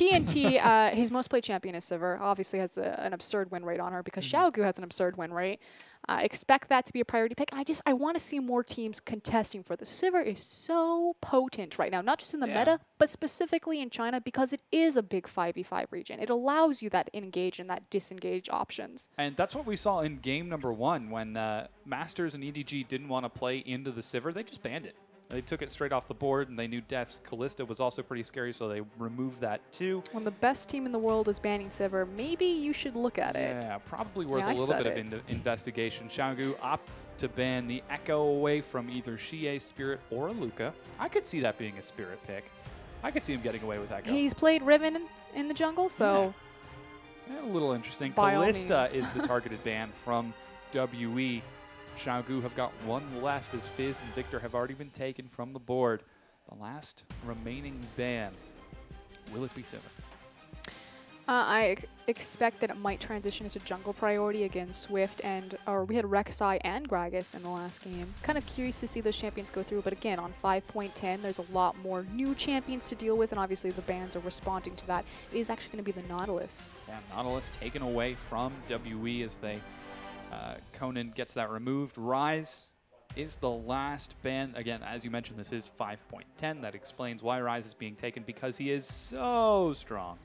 TNT, his most played champion is Sivir. Obviously has an absurd win rate on her because Qiao Gu has an absurd win rate. Expect that to be a priority pick. I want to see more teams contesting for the Sivir is so potent right now, not just in the meta, but specifically in China because it is a big 5v5 region. It allows you that engage and that disengage options. And that's what we saw in game number 1 when Masters and EDG didn't want to play into the Sivir. They just banned it. They took it straight off the board, and they knew Def's Kalista was also pretty scary, so they removed that too. When the best team in the world is banning Sivir, maybe you should look at it. Yeah, probably worth a little bit of investigation. Qiao Gu opt to ban the Echo away from either Xie, Spirit, or Luca. I could see that being a Spirit pick. I could see him getting away with Echo. He's played Riven in the jungle, so... Yeah, a little interesting. By Kalista is the targeted ban from WE. Qiao Gu have got one left as Fizz and Victor have already been taken from the board. The last remaining ban. Will it be Sivir? I expect that it might transition into jungle priority against Swift or we had Rek'Sai and Gragas in the last game. Kind of curious to see those champions go through, but again, on 5.10, there's a lot more new champions to deal with, and obviously the bans are responding to that. It is actually going to be the Nautilus. Yeah, Nautilus taken away from WE as they... Conan gets that removed. Rise is the last ban. Again, as you mentioned, this is 5.10. That explains why Rise is being taken, because he is so strong.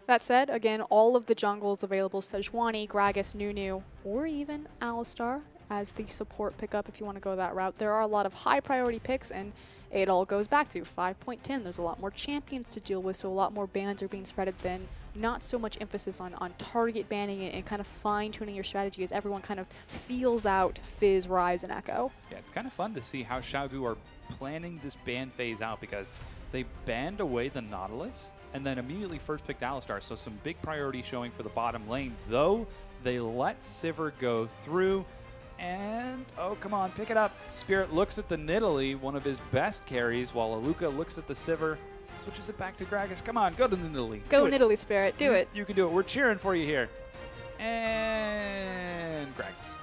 That said, again, all of the jungles available, Sejuani, Gragas, Nunu, or even Alistar as the support pickup if you want to go that route. There are a lot of high priority picks, and it all goes back to 5.10. There's a lot more champions to deal with, so a lot more bans are being spreaded than not so much emphasis on target banning it and kind of fine-tuning your strategy as everyone kind of feels out Fizz, Rise, and Echo. Yeah, it's kind of fun to see how Qiao Gu are planning this ban phase out, because they banned away the Nautilus and then immediately first picked Alistar, so some big priority showing for the bottom lane, though they let Sivir go through. And, oh, come on, pick it up. Spirit looks at the Nidalee, one of his best carries, while Aluka looks at the Sivir, switches it back to Gragas. Come on, go to the Nidalee. Go Nidalee, Spirit. Do it. You can do it. We're cheering for you here. And Gragas.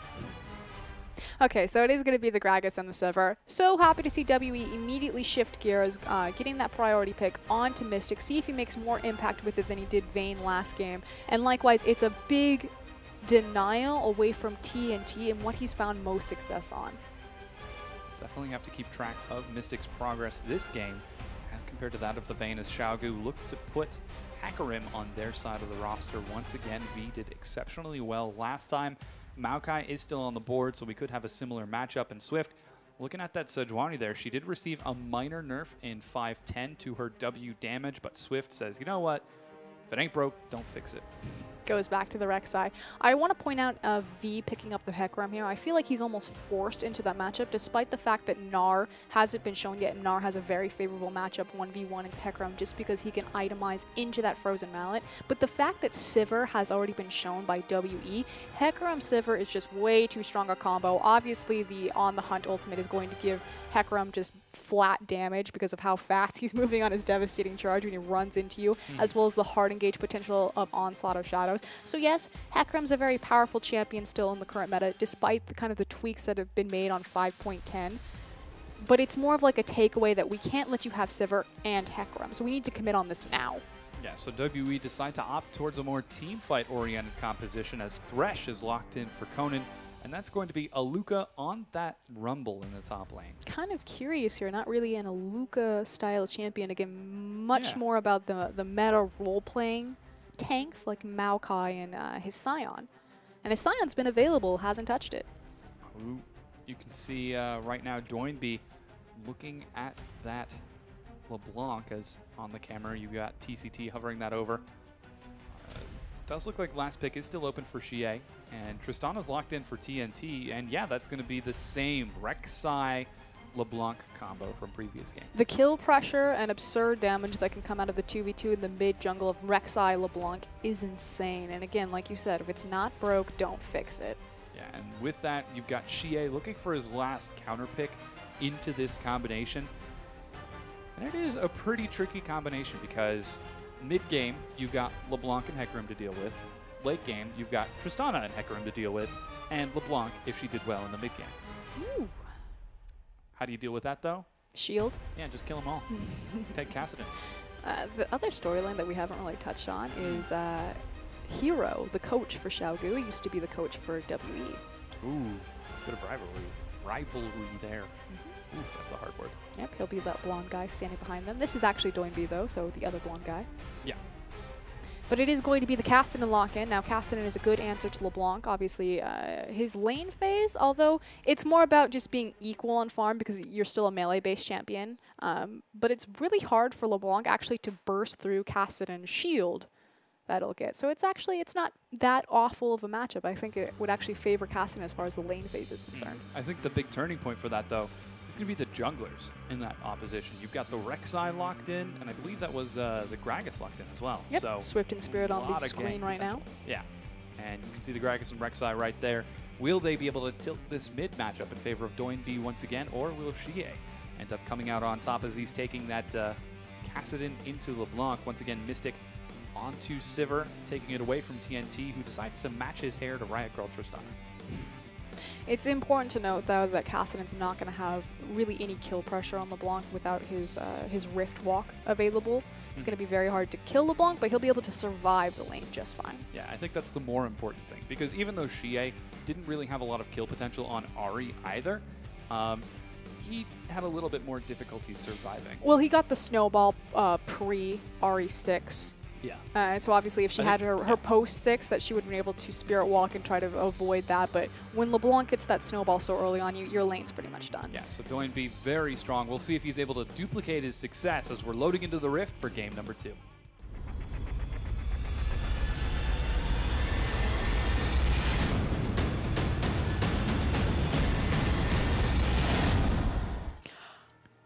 Okay, so it is going to be the Gragas and the Sivir. So happy to see WE immediately shift gears, getting that priority pick onto Mystic, see if he makes more impact with it than he did Vayne last game. And likewise, it's a big denial away from TNT and what he's found most success on. Definitely have to keep track of Mystic's progress this game as compared to that of the Vayne, as Qiao Gu looked to put Hackerim on their side of the roster. Once again, V did exceptionally well last time. Maokai is still on the board, so we could have a similar matchup in Swift. Looking at that Sejuani there, she did receive a minor nerf in 5.10 to her W damage, but Swift says, you know what? If it ain't broke, don't fix it. Goes back to the Rek'Sai. I want to point out V picking up the Hackerim here. I feel like he's almost forced into that matchup, despite the fact that Gnar hasn't been shown yet. Gnar has a very favorable matchup 1v1 into Hackerim just because he can itemize into that Frozen Mallet. But the fact that Sivir has already been shown by WE, Hackerim Sivir is just way too strong a combo. Obviously, the On the Hunt ultimate is going to give Hackerim just flat damage because of how fast he's moving on his devastating charge when he runs into you, as well as the hard engage potential of Onslaught of Shadows. So yes, Hackerim's a very powerful champion still in the current meta, despite the kind of the tweaks that have been made on 5.10. But it's more of like a takeaway that we can't let you have Sivir and Hackerim, so we need to commit on this now. Yeah, so WE decide to opt towards a more team fight-oriented composition as Thresh is locked in for Conan, and that's going to be Aluka on that Rumble in the top lane. Kind of curious here, not really an Aluka-style champion. Again, much more about the meta role-playing tanks like Maokai and his Scion. And his Scion's been available, hasn't touched it. Ooh, you can see right now Doinby looking at that LeBlanc, as on the camera you got TCT hovering that over. Does look like last pick is still open for Xie, and Tristana's locked in for TNT, and yeah, that's going to be the same Rek'Sai LeBlanc combo from previous game. The kill pressure and absurd damage that can come out of the 2v2 in the mid jungle of Rek'Sai LeBlanc is insane. And again, like you said, if it's not broke, don't fix it. Yeah, and with that, you've got Xie looking for his last counter pick into this combination. And it is a pretty tricky combination because mid-game, you've got LeBlanc and Hackerim to deal with. Late game, you've got Tristana and Hackerim to deal with, and LeBlanc if she did well in the mid-game. Ooh. How do you deal with that, though? Shield. Yeah, just kill them all. Take Kassadin. The other storyline that we haven't really touched on is Hero, the coach for Qiao Gu. He used to be the coach for WE. Ooh, bit of rivalry there. Ooh, that's a hard word. Yep, he'll be that blonde guy standing behind them. This is actually Doinby though, so the other blonde guy. Yeah. But it is going to be the Cassinan lock-in. Now, Cassinan is a good answer to LeBlanc. Obviously, his lane phase, although it's more about just being equal on farm because you're still a melee-based champion. But it's really hard for LeBlanc actually to burst through Cassinan's shield that he'll get. So it's not that awful of a matchup. I think it would actually favor Cassinan as far as the lane phase is concerned. I think the big turning point for that, though, is going to be the junglers in that opposition. You've got the Rek'Sai locked in, and I believe that was the Gragas locked in as well. Yep, so Swift and Spirit on the screen right now. Yeah, and you can see the Gragas and Rek'Sai right there. Will they be able to tilt this mid matchup in favor of Doinby once again, or will Xie end up coming out on top as he's taking that Cassinan into LeBlanc? Once again, Mystic onto Sivir, taking it away from TNT, who decides to match his hair to Riot Girl Tristana. It's important to note, though, that Cassinan's not going to have really any kill pressure on LeBlanc without his Rift Walk available. It's going to be very hard to kill LeBlanc, but he'll be able to survive the lane just fine. Yeah, I think that's the more important thing, because even though Xie didn't really have a lot of kill potential on Ahri either, he had a little bit more difficulty surviving. Well, he got the snowball pre-Ahri 6. Yeah. And so obviously if she had her post 6, that she would have been able to Spirit Walk and try to avoid that. But when LeBlanc gets that snowball so early on, your lane's pretty much done. Yeah, so Doinby very strong. We'll see if he's able to duplicate his success as we're loading into the Rift for game number 2.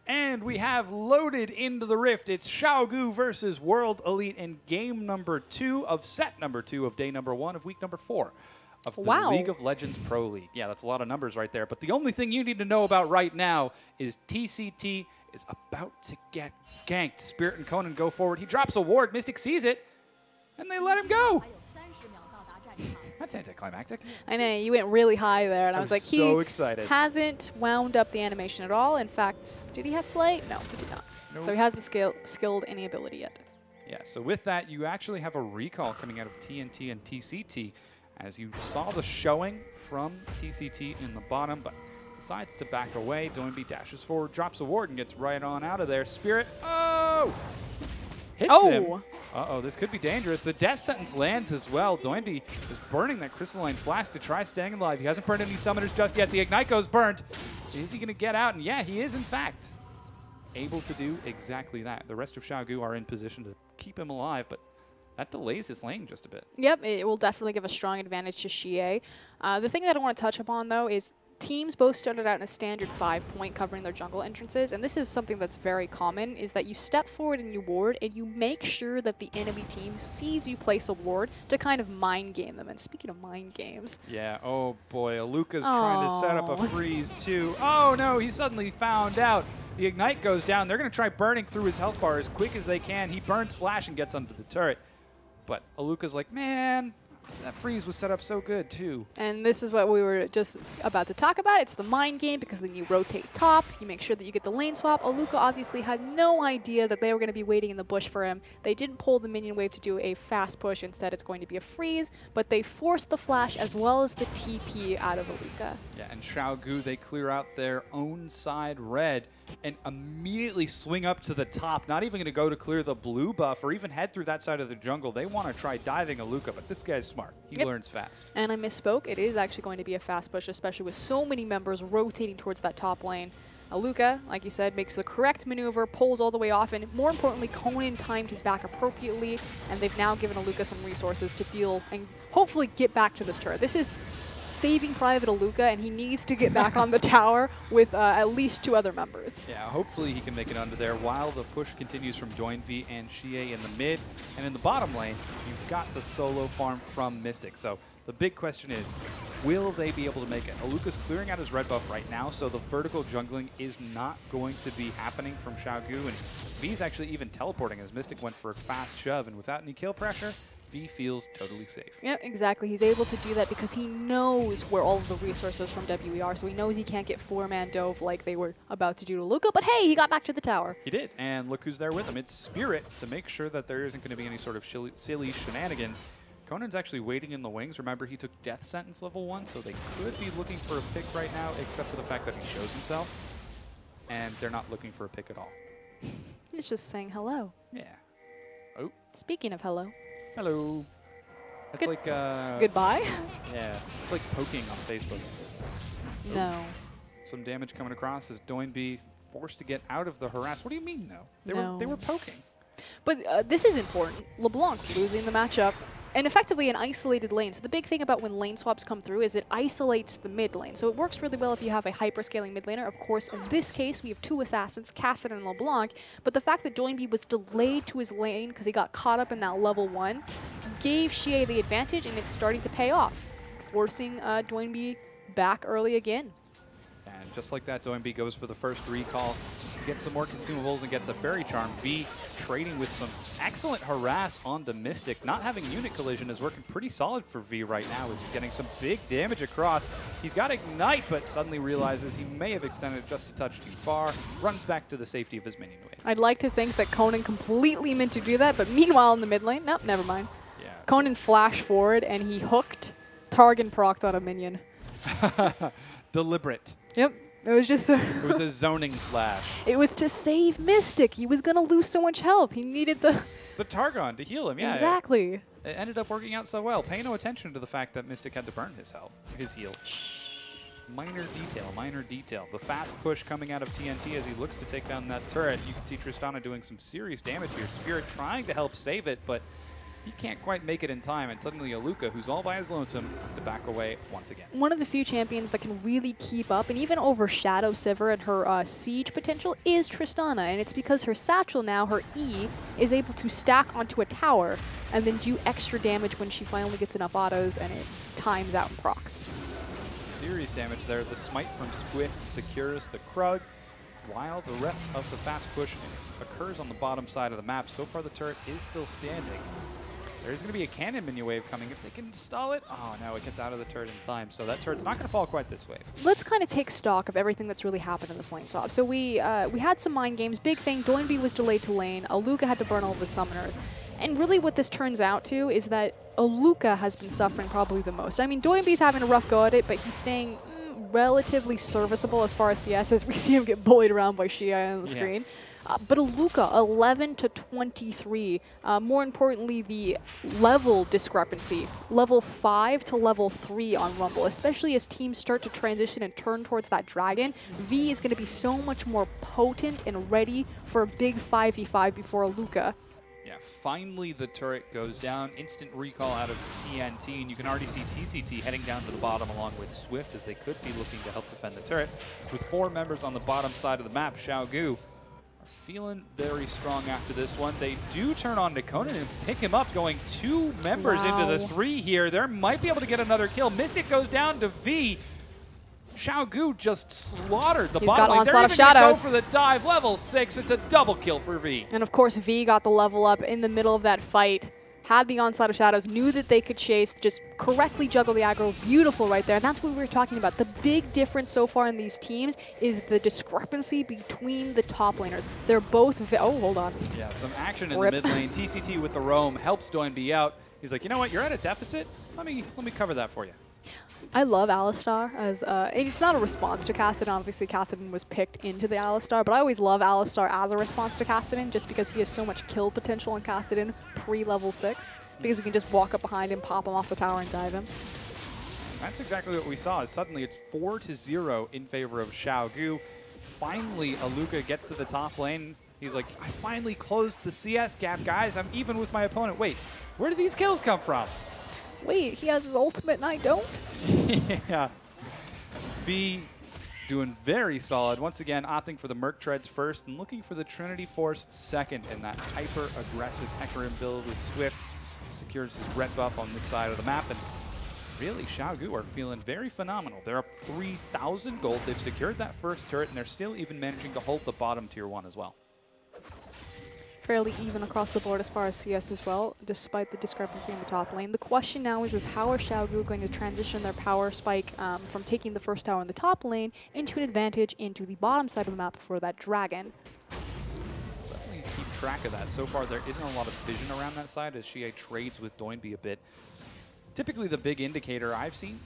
And we have loaded into the Rift. It's Qiao Gu versus World Elite in game number 2 of set number 2 of day number 1 of week number 4 of the League of Legends Pro League. Yeah, that's a lot of numbers right there. But the only thing you need to know about right now is TCT is about to get ganked. Spirit and Conan go forward. He drops a ward. Mystic sees it, and they let him go. That's anticlimactic. I know, you went really high there, and I was like, so excited. Hasn't wound up the animation at all. In fact, did he have Flay? No, he did not. Nope. So he hasn't skilled any ability yet. Yeah, so with that, you actually have a recall coming out of TNT and TCT, as you saw the showing from TCT in the bottom, but decides to back away. Doinby dashes forward, drops a ward, and gets right on out of there. Spirit, hits him. Uh-oh, this could be dangerous. The death sentence lands as well. Doinby is burning that crystalline flask to try staying alive. He hasn't burned any summoners just yet. The Ignite goes burned. Is he going to get out? And yeah, he is, in fact, able to do exactly that. The rest of Qiao Gu are in position to keep him alive, but that delays his lane just a bit. Yep, it will definitely give a strong advantage to Xie. The thing that I want to touch upon, though, is teams both started out in a standard 5-point covering their jungle entrances, and this is something that's very common, is that you step forward and you ward, and you make sure that the enemy team sees you place a ward to kind of mind game them. And speaking of mind games... Yeah, oh boy, Aluka's trying to set up a freeze too. Oh no, he suddenly found out. The Ignite goes down. They're going to try burning through his health bar as quick as they can. He burns Flash and gets under the turret. But Aluka's like, man, that freeze was set up so good, too. And this is what we were just about to talk about. It's the mind game, because then you rotate top. You make sure that you get the lane swap. Aluka obviously had no idea that they were going to be waiting in the bush for him. They didn't pull the minion wave to do a fast push. Instead, it's going to be a freeze. But they forced the flash as well as the TP out of Aluka. Yeah, and Qiao Gu, they clear out their own side red and immediately swing up to the top. Not even going to go to clear the blue buff or even head through that side of the jungle. They want to try diving Aluka, but this guy's smart. He learns fast. And I misspoke. It is actually going to be a fast push, especially with so many members rotating towards that top lane. Aluka, like you said, makes the correct maneuver, pulls all the way off, and more importantly, Conan timed his back appropriately, and they've now given Aluka some resources to deal and hopefully get back to this turret. This is Saving Private Aluka, and he needs to get back on the tower with at least 2 other members. Yeah, hopefully he can make it under there while the push continues from Doinby and Xie in the mid. And in the bottom lane, you've got the solo farm from Mystic. So the big question is, will they be able to make it? Aluka's clearing out his red buff right now, so the vertical jungling is not going to be happening from Qiao Gu. And V's actually even teleporting as Mystic went for a fast shove, and without any kill pressure, V feels totally safe. Yeah, exactly. He's able to do that because he knows where all of the resources from WE are, so he knows he can't get four-man dove like they were about to do to Luca, but hey, he got back to the tower. He did, and look who's there with him. It's Spirit to make sure that there isn't going to be any sort of silly shenanigans. Conan's actually waiting in the wings. Remember, he took Death Sentence level 1, so they could be looking for a pick right now, except for the fact that he shows himself, and they're not looking for a pick at all. He's just saying hello. Yeah. Oh. Speaking of hello. Hello. That's like goodbye? Yeah. It's like poking on Facebook. No. Some damage coming across as Doinby forced to get out of the harass. What do you mean no? They were poking. But this is important. LeBlanc losing the matchup and effectively an isolated lane. So the big thing about when lane swaps come through is it isolates the mid lane. So it works really well if you have a hyper-scaling mid laner. Of course, in this case, we have two assassins, Cassidy and LeBlanc. But the fact that Doinby was delayed to his lane because he got caught up in that level 1 gave Qiao the advantage, and it's starting to pay off, forcing Doinby back early again. And just like that, Doinby goes for the first recall, gets some more consumables, and gets a Fairy Charm. V trading with some excellent harass onto Mystic. Not having unit collision is working pretty solid for V right now as he's getting some big damage across. He's got Ignite, but suddenly realizes he may have extended it just a touch too far. Runs back to the safety of his minion wave. I'd like to think that Conan completely meant to do that, but meanwhile in the mid lane, nope, never mind. Yeah. Conan flashed forward, and he hooked Targan procced on a minion. Deliberate. Yep. It was just it was a zoning flash. It was to save Mystic. He was going to lose so much health. He needed the Targon to heal him, yeah. Exactly. It ended up working out so well. Pay no attention to the fact that Mystic had to burn his heal. Minor detail, minor detail. The fast push coming out of TNT as he looks to take down that turret. You can see Tristana doing some serious damage here. Spirit trying to help save it, but he can't quite make it in time, and suddenly Aluka, who's all by his lonesome, has to back away once again. One of the few champions that can really keep up and even overshadow Sivir and her siege potential is Tristana, and it's because her satchel now, her E, is able to stack onto a tower and then do extra damage when she finally gets enough autos and it times out and procs. Some serious damage there. The smite from Swift secures the Krug, while the rest of the fast push occurs on the bottom side of the map. So far the turret is still standing. There's going to be a cannon minion wave coming. If they can install it, oh no, it gets out of the turret in time. So that turret's not going to fall quite this way. Let's kind of take stock of everything that's really happened in this lane swap. So we had some mind games. Big thing, Doinby was delayed to lane. Aluka had to burn all of the summoners. And really what this turns out to is that Aluka has been suffering probably the most. I mean, Doinby's having a rough go at it, but he's staying relatively serviceable as far as CS as we see him get bullied around by Qiao on the screen. But Aluka, 11 to 23. More importantly, the level discrepancy, level 5 to level 3 on Rumble, especially as teams start to transition and turn towards that dragon. V is going to be so much more potent and ready for a big 5v5 before Aluka. Yeah, finally the turret goes down. Instant recall out of TNT, and you can already see TCT heading down to the bottom along with Swift as they could be looking to help defend the turret. With 4 members on the bottom side of the map, Qiao Gu feeling very strong after this one. They do turn on to Conan and pick him up, going 2 members into the 3 here. They might be able to get another kill. Mystic goes down to V. Qiao Gu just slaughtered the bottom lane. They're even going to go for the dive. Level 6. It's a double kill for V. And of course, V got the level up in the middle of that fight. Had the Onslaught of Shadows, knew that they could chase, just correctly juggle the aggro. Beautiful right there. And that's what we were talking about. The big difference so far in these teams is the discrepancy between the top laners. They're both... oh, hold on. Yeah, some action in the mid lane. TCT with the roam helps Doinby out. He's like, you know what? You're at a deficit. Let me cover that for you. I love Alistar as it's not a response to Kassadin. Obviously, Kassadin was picked into the Alistar, but I always love Alistar as a response to Kassadin just because he has so much kill potential in Kassadin pre-level 6 because you can just walk up behind him, pop him off the tower, and dive him. That's exactly what we saw. Is suddenly it's 4-0 in favor of Qiao Gu. Finally, Aluka gets to the top lane. He's like, I finally closed the CS gap, guys. I'm even with my opponent. Wait, where did these kills come from? Wait, he has his ultimate and I don't? Yeah. V doing very solid. Once again, opting for the Merc Treads first and looking for the Trinity Force second in that hyper-aggressive Hecarim build with Swift. Secures his red buff on this side of the map. And really, Qiao Gu are feeling very phenomenal. They're up 3,000 gold. They've secured that first turret, and they're still even managing to hold the bottom tier 1 as well. fairly even across the board as far as CS as well, despite the discrepancy in the top lane. The question now is how are Qiao Gu going to transition their power spike from taking the first tower in the top lane into an advantage into the bottom side of the map for that dragon? Definitely keep track of that. So far, there isn't a lot of vision around that side as Xie trades with Doinby a bit. Typically, the big indicator I've seen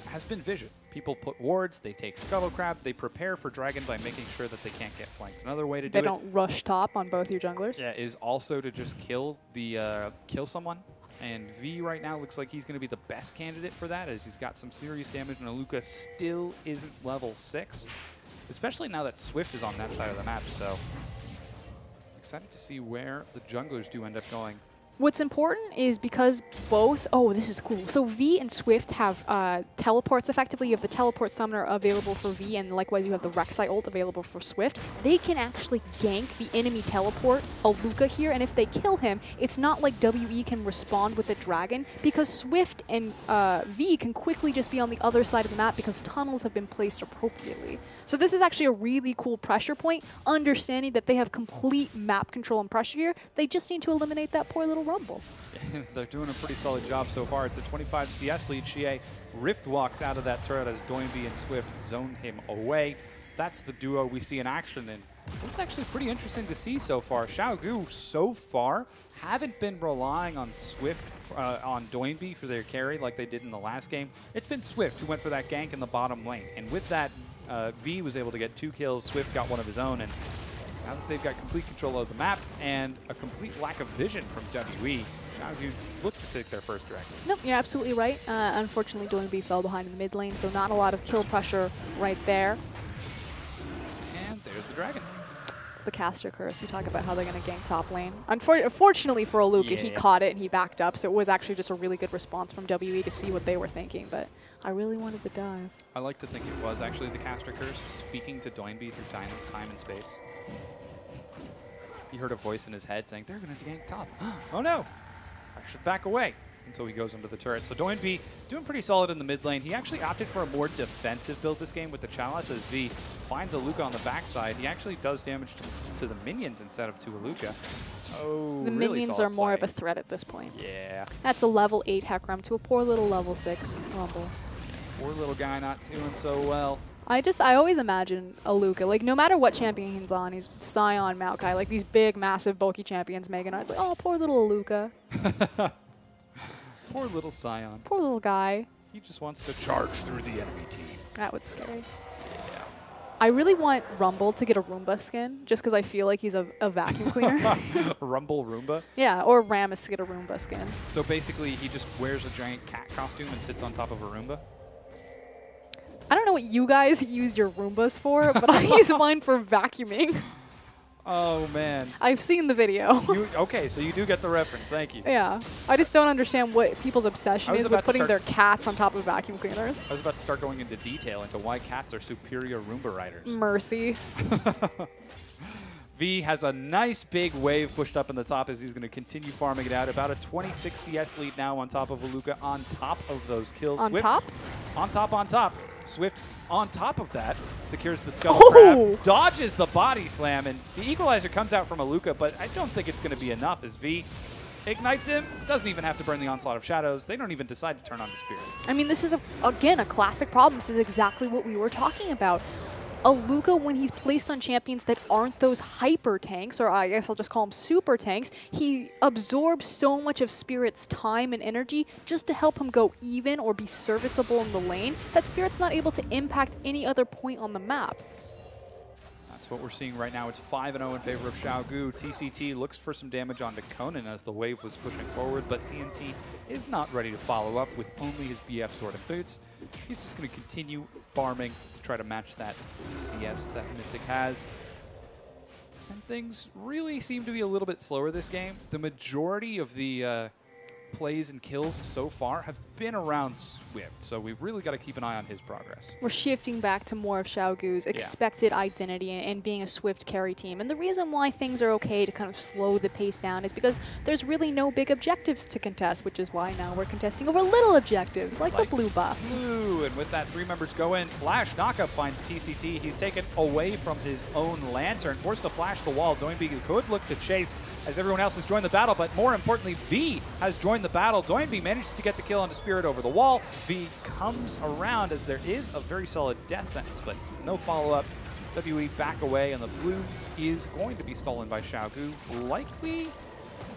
has been vision. People put wards, they take Scuttle Crab, they prepare for Dragon by making sure that they can't get flanked. Another way to do it... They don't rush top on both your junglers? Yeah, is also to just kill someone. And V right now looks like he's going to be the best candidate for that, as he's got some serious damage, and Aluka still isn't level 6. Especially now that Swift is on that side of the map, so... excited to see where the junglers do end up going. What's important is because both, oh, this is cool. So V and Swift have teleports effectively. You have the teleport summoner available for V, and likewise you have the Rek'Sai ult available for Swift. They can actually gank the enemy teleport, Aluka here, and if they kill him, it's not like WE can respond with a dragon, because Swift and V can quickly just be on the other side of the map because tunnels have been placed appropriately. So this is actually a really cool pressure point, understanding that they have complete map control and pressure here. They just need to eliminate that poor little Rumble. They're doing a pretty solid job so far. It's a 25 CS lead. Xie Rift walks out of that turret as Doinby and Swift zone him away. That's the duo we see in action, and this is actually pretty interesting to see so far. Qiao Gu so far haven't been relying on Swift, on Doinby for their carry like they did in the last game. It's been Swift who went for that gank in the bottom lane, and with that, V was able to get 2 kills, Swift got one of his own, and now that they've got complete control of the map and a complete lack of vision from WE, Qiao Gu looked to take their first dragon. Nope, you're absolutely right. Unfortunately, Doinby fell behind in the mid lane, so not a lot of kill pressure right there. And there's the dragon. It's the caster curse. You talk about how they're going to gank top lane. Unfortunately for Aluka, he caught it and he backed up, so it was actually just a really good response from WE to see what they were thinking, but I really wanted the dive. I like to think it was actually the caster curse speaking to Doinby through time and space. He heard a voice in his head saying, they're going to gank top. Oh no, I should back away. And so he goes into the turret. So Doinby doing pretty solid in the mid lane. He actually opted for a more defensive build this game with the Chalice as V finds Aluka on the backside. He actually does damage to the minions instead of to Aluka. Oh, the really minions are more of a threat at this point. Yeah. That's a level 8 Hecarim to a poor little level 6 Rumble. Poor little guy not doing so well. I always imagine Aluka, like no matter what champion he's on, he's Sion, Maokai, like these big, massive, bulky champions, Mega Knight. It's like, oh, poor little Aluka. Poor little Sion. Poor little guy. He just wants to charge through the enemy team. That was scary. Yeah. I really want Rumble to get a Roomba skin, just because I feel like he's a vacuum cleaner. Rumble Roomba? Yeah, or Rammus to get a Roomba skin. So basically, he just wears a giant cat costume and sits on top of a Roomba? I don't know what you guys use your Roombas for, but I use mine for vacuuming. Oh, man. I've seen the video. Okay, so you do get the reference. Thank you. Yeah. I just don't understand what people's obsession is with putting their cats on top of vacuum cleaners. I was about to start going into detail into why cats are superior Roomba riders. Mercy. V has a nice big wave pushed up in the top as he's going to continue farming it out. About a 26 CS lead now on top of Aluka on top of those kills. On Swift, top? On top, on top. Swift on top of that secures the Scuttle Crab, dodges the body slam, and the equalizer comes out from Aluka, but I don't think it's going to be enough as V ignites him. Doesn't even have to burn the Onslaught of Shadows. They don't even decide to turn on the Spirit. I mean, this is, again, a classic problem. This is exactly what we were talking about. Aluka, when he's placed on champions that aren't those hyper tanks, or I guess I'll just call them super tanks, he absorbs so much of Spirit's time and energy just to help him go even or be serviceable in the lane that Spirit's not able to impact any other point on the map. That's what we're seeing right now. It's 5-0 in favor of Qiao Gu. TCT looks for some damage onto Conan as the wave was pushing forward, but TNT is not ready to follow up with only his BF Sword and Boots. He's just going to continue farming to try to match that CS that Mystic has. And things really seem to be a little bit slower this game. The majority of the plays and kills so far have been around Swift, so we've really got to keep an eye on his progress. We're shifting back to more of Qiao Gu's expected identity and being a Swift carry team. And the reason why things are okay to kind of slow the pace down is because there's really no big objectives to contest, which is why now we're contesting over little objectives, like the blue buff. Blue, and with that, 3 members go in. Flash knockup finds TCT. He's taken away from his own lantern, forced to flash the wall. Doinby could look to chase as everyone else has joined the battle, but more importantly, V has joined the battle. Doinby manages to get the kill on the Spirit over the wall. V comes around as there is a very solid death sentence, but no follow-up. WE back away, and the blue is going to be stolen by Qiao Gu. Likely,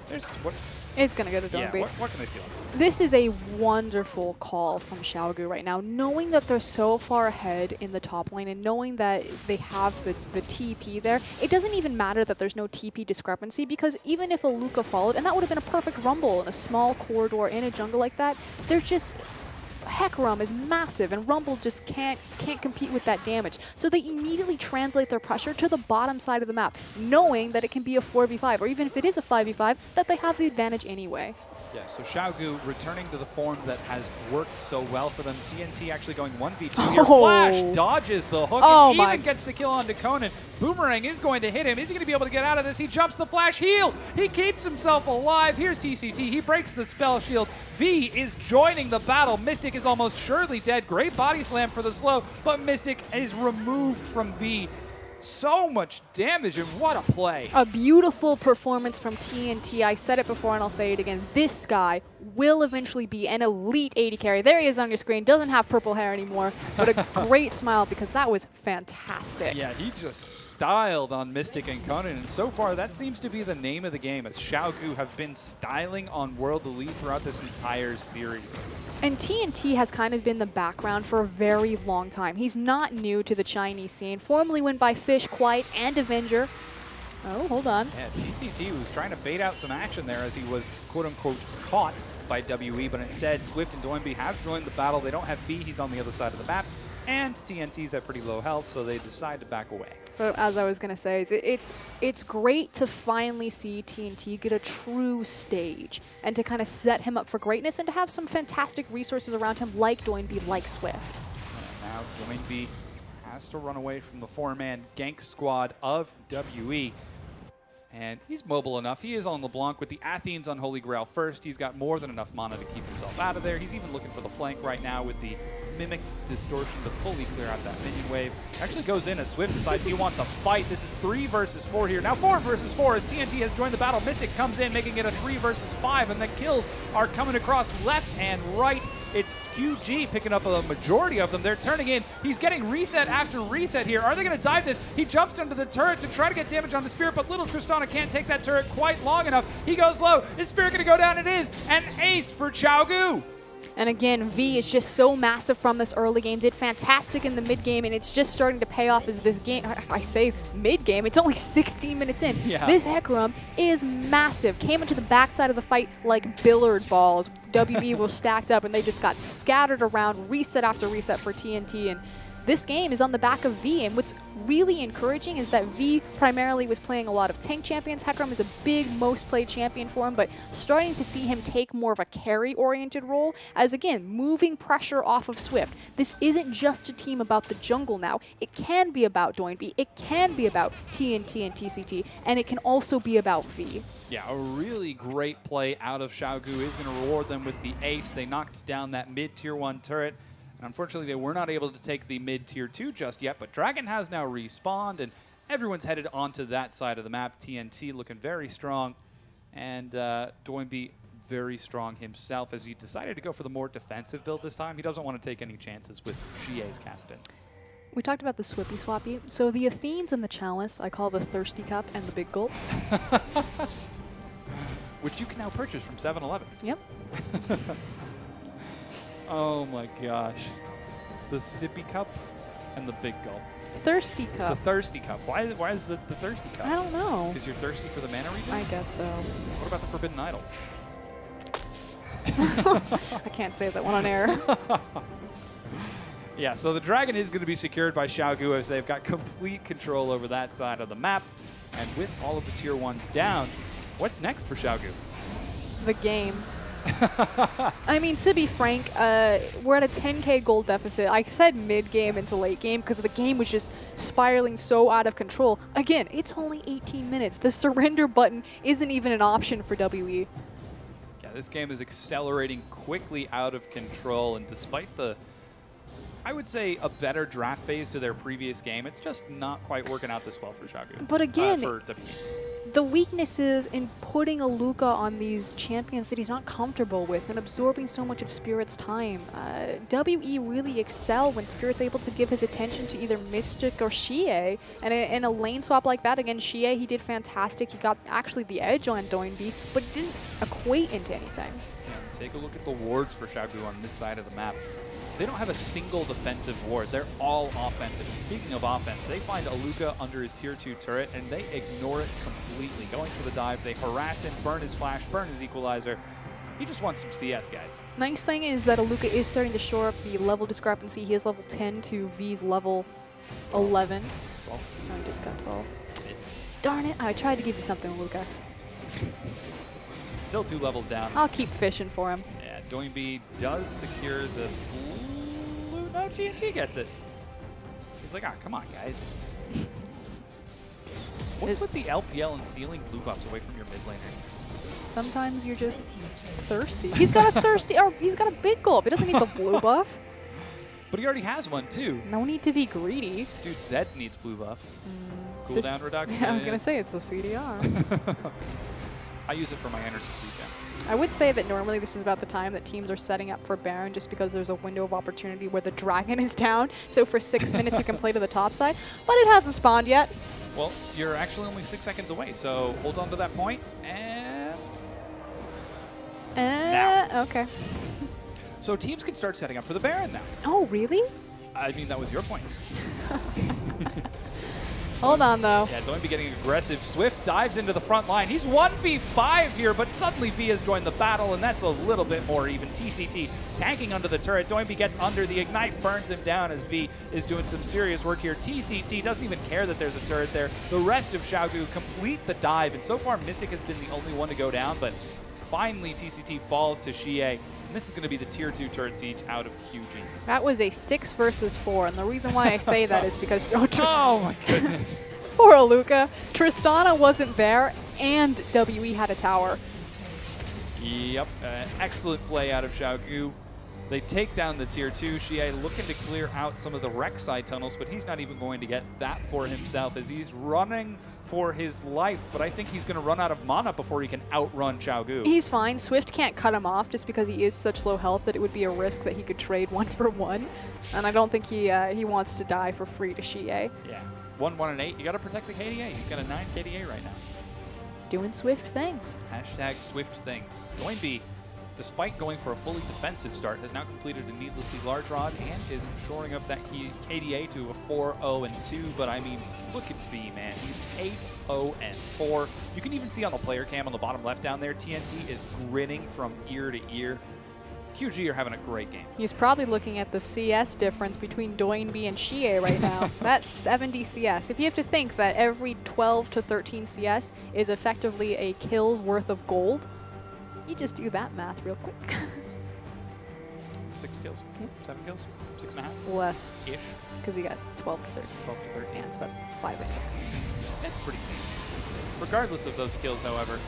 there's what? It's going to go to Doinby. Yeah, what can they steal? This is a wonderful call from Qiao Gu right now, knowing that they're so far ahead in the top lane and knowing that they have the TP there. It doesn't even matter that there's no TP discrepancy, because even if a Luca followed, and that would have been a perfect rumble in a small corridor in a jungle like that, there's just... Hecarim is massive, and Rumble just can't compete with that damage. So they immediately translate their pressure to the bottom side of the map, knowing that it can be a 4v5, or even if it is a 5v5, that they have the advantage anyway. Yeah, so Qiao Gu returning to the form that has worked so well for them. TNT actually going 1v2 here. Flash dodges the hook and even gets the kill onto Conan. Boomerang is going to hit him. Is he going to be able to get out of this? He jumps the flash heal. He keeps himself alive. Here's TCT. He breaks the spell shield. V is joining the battle. Mystic is almost surely dead. Great body slam for the slow, but Mystic is removed from V. So much damage, and what a play. A beautiful performance from TNT. I said it before and I'll say it again. This guy will eventually be an elite AD carry. There he is on your screen. Doesn't have purple hair anymore, but a great smile because that was fantastic. Yeah, he just styled on Mystic and Conan, and so far that seems to be the name of the game, as Qiao Gu have been styling on World Elite throughout this entire series. And TNT has kind of been the background for a very long time. He's not new to the Chinese scene. Formerly went by Fish, Quiet, and Avenger. Oh, hold on. Yeah, TCT was trying to bait out some action there as he was quote-unquote caught by WE, but instead Swift and Doinby have joined the battle. They don't have V, he's on the other side of the map, and TNT's at pretty low health, so they decide to back away. But as I was going to say, it's great to finally see TNT get a true stage and to kind of set him up for greatness and to have some fantastic resources around him like Doinby, like Swift. And now Doinby has to run away from the 4-man gank squad of WE. And he's mobile enough. He is on LeBlanc with the Athene's Unholy Grail first. He's got more than enough mana to keep himself out of there. He's even looking for the flank right now with the Mimicked Distortion to fully clear out that minion wave. Actually goes in as Swift decides he wants a fight. This is 3 versus 4 here. Now 4 versus 4 as TNT has joined the battle. Mystic comes in, making it a 3 versus 5, and the kills are coming across left and right. It's QG picking up a majority of them. They're turning in. He's getting reset after reset here. Are they going to dive this? He jumps into the turret to try to get damage on the Spirit, but little Tristana can't take that turret quite long enough. He goes low. Is Spirit going to go down? It is. An ace for Qiao Gu. And again, V is just so massive from this early game. Did fantastic in the mid game, and it's just starting to pay off as this game, I say mid game, it's only 16 minutes in. Yeah. This Hecarim is massive. Came into the backside of the fight like billiard balls. WE were stacked up, and they just got scattered around, reset after reset for TNT. And this game is on the back of V, and what's really encouraging is that V primarily was playing a lot of tank champions. Hecarim is a big, most played champion for him, but starting to see him take more of a carry-oriented role as, again, moving pressure off of Swift. This isn't just a team about the jungle now. It can be about Doinby, it can be about TNT and TCT, and it can also be about V. Yeah, a really great play out of Qiao Gu is going to reward them with the ace. They knocked down that mid-tier 1 turret. And unfortunately, they were not able to take the mid-tier 2 just yet, but Dragon has now respawned, and everyone's headed onto that side of the map. TNT looking very strong, and Doinby very strong himself as he decided to go for the more defensive build this time. He doesn't want to take any chances with GA's Kassadin. We talked about the Swippy Swappy. So the Athenes and the Chalice, I call the Thirsty Cup and the Big Gulp. Which you can now purchase from 7-Eleven. Yep. Oh my gosh. The Sippy Cup and the Big Gulp. Thirsty Cup. The Thirsty Cup. Why is the Thirsty Cup? I don't know. Because you're thirsty for the mana regen? I guess so. What about the Forbidden Idol? I can't say that one on air. Yeah, so the Dragon is going to be secured by Qiao Gu as they've got complete control over that side of the map. And with all of the tier 1s down, what's next for Qiao Gu? The game. I mean, to be frank, we're at a 10K gold deficit. I said mid-game into late game because the game was just spiraling so out of control. Again, it's only 18 minutes. The surrender button isn't even an option for WE. Yeah, this game is accelerating quickly out of control, and despite the, I would say, a better draft phase to their previous game, it's just not quite working out this well for Qiao Gu. But again, for WE. The weaknesses in putting a Luca on these champions that he's not comfortable with and absorbing so much of Spirit's time. WE really excel when Spirit's able to give his attention to either Mystic or Xie. And in a lane swap like that against Xie, he did fantastic. He got actually the edge on Doinby, but it didn't equate into anything. Yeah, take a look at the wards for Qiao Gu on this side of the map. They don't have a single defensive ward. They're all offensive. And speaking of offense, they find Aluka under his tier 2 turret, and they ignore it completely. Going for the dive, they harass him, burn his flash, burn his equalizer. He just wants some CS, guys. Nice thing is that Aluka is starting to shore up the level discrepancy. He is level 10 to V's level 11. 12. No, he just got 12. Darn it, I tried to give you something, Aluka. Still 2 levels down. I'll keep fishing for him. Yeah, Doinby does secure the blue. No, TNT gets it. He's like, ah, come on, guys. What's with the LPL and stealing blue buffs away from your mid laner? Sometimes you're just thirsty. He's got a thirsty, or he's got a big gulp. He doesn't need the blue buff. But he already has one, too. No need to be greedy. Dude, Zed needs blue buff. Cooldown reduction. Yeah, I was going to say, it's a CDR. I use it for my energy regen. I would say that normally this is about the time that teams are setting up for Baron just because there's a window of opportunity where the dragon is down. So for 6 minutes you can play to the top side, but it hasn't spawned yet. Well, you're actually only 6 seconds away, so hold on to that point, and now. Okay. So teams can start setting up for the Baron now. Oh, really? I mean, that was your point. Hold on, though. Yeah, Doinby getting aggressive. Swift dives into the front line. He's 1v5 here, but suddenly V has joined the battle, and that's a little bit more even. TCT tanking under the turret. Doinby gets under. The Ignite burns him down as V is doing some serious work here. TCT doesn't even care that there's a turret there. The rest of Qiao Gu complete the dive, and so far Mystic has been the only one to go down, but finally TCT falls to Xie. And this is going to be the tier 2 turret siege out of QG. That was a 6 versus 4, and the reason why I say that is because oh my goodness. Poor Aluka. Tristana wasn't there, and WE had a tower. Yep, excellent play out of Qiao Gu. They take down the tier 2. Xie looking to clear out some of the Rek'Sai tunnels, but he's not even going to get that for himself as he's running for his life, but I think he's going to run out of mana before he can outrun Qiao Gu. He's fine. Swift can't cut him off just because he is such low health that it would be a risk that he could trade 1-for-1, and I don't think he wants to die for free to Xie. Yeah, 1-1 and 8. You got to protect the KDA. He's got a 9 KDA right now. Doing Swift things. Hashtag Swift things. Doinby, despite going for a fully defensive start, has now completed a needlessly large rod and is shoring up that KDA to a 4-0-2. But I mean, look at V, man. He's 8-0-4. You can even see on the player cam on the bottom left down there, TNT is grinning from ear to ear. QG are having a great game. He's probably looking at the CS difference between Doinby and Xie right now. That's 70 CS. If you have to think that every 12 to 13 CS is effectively a kill's worth of gold, you just do that math real quick. 6 kills? Yep. 7 kills? 6.5? Less. Ish. Because you got 12 to 13. 12 to 13. Yeah, it's about 5 or 6. That's pretty neat. Regardless of those kills, however,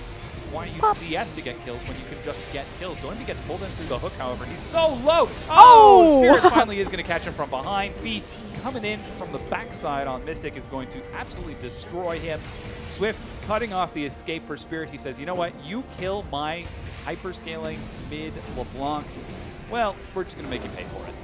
why use CS to get kills when you can just get kills? Doinby gets pulled in through the hook, however. He's so low. Oh! Spirit finally is going to catch him from behind. V coming in from the backside on Mystic is going to absolutely destroy him. Swift cutting off the escape for Spirit. He says, you know what? You kill my hyperscaling mid LeBlanc. Well, we're just going to make you pay for it.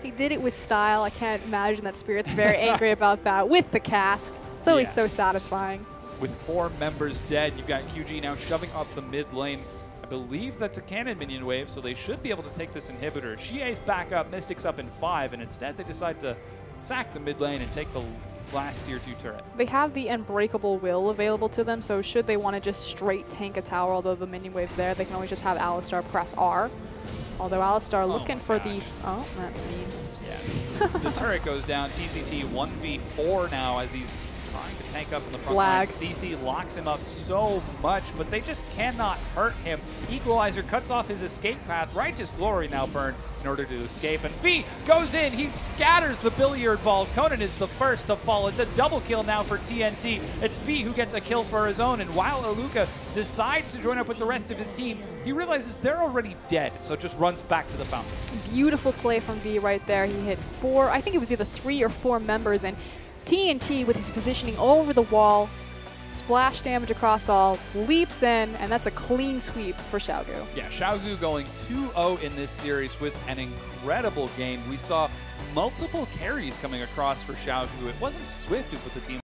He did it with style. I can't imagine that Spirit's very angry about that. With the cask. It's always so satisfying. With 4 members dead, you've got QG now shoving up the mid lane. I believe that's a cannon minion wave, so they should be able to take this inhibitor. Xie's back up, Mystic's up in 5, and instead they decide to sack the mid lane and take the last tier 2 turret. They have the Unbreakable Will available to them, so should they want to just straight tank a tower, although the minion wave's there, they can always just have Alistar press R. Although Alistar looking for the... Oh, that's mean. Yes. The turret goes down. TCT 1v4 now as he's trying to tank up in the front Flag. line. CC locks him up so much, but they just cannot hurt him. Equalizer cuts off his escape path. Righteous Glory now burned in order to escape, and V goes in. He scatters the billiard balls. Conan is the first to fall. It's a double kill now for TNT. It's V who gets a kill for his own, and while Aluka decides to join up with the rest of his team, he realizes they're already dead, so just runs back to the fountain. Beautiful play from V right there. He hit 4, I think it was either 3 or 4 members, and TNT with his positioning over the wall, splash damage across all, leaps in, and that's a clean sweep for Qiao Gu. Yeah, Qiao Gu going 2-0 in this series with an incredible game. We saw multiple carries coming across for Qiao Gu. It wasn't Swift who put the team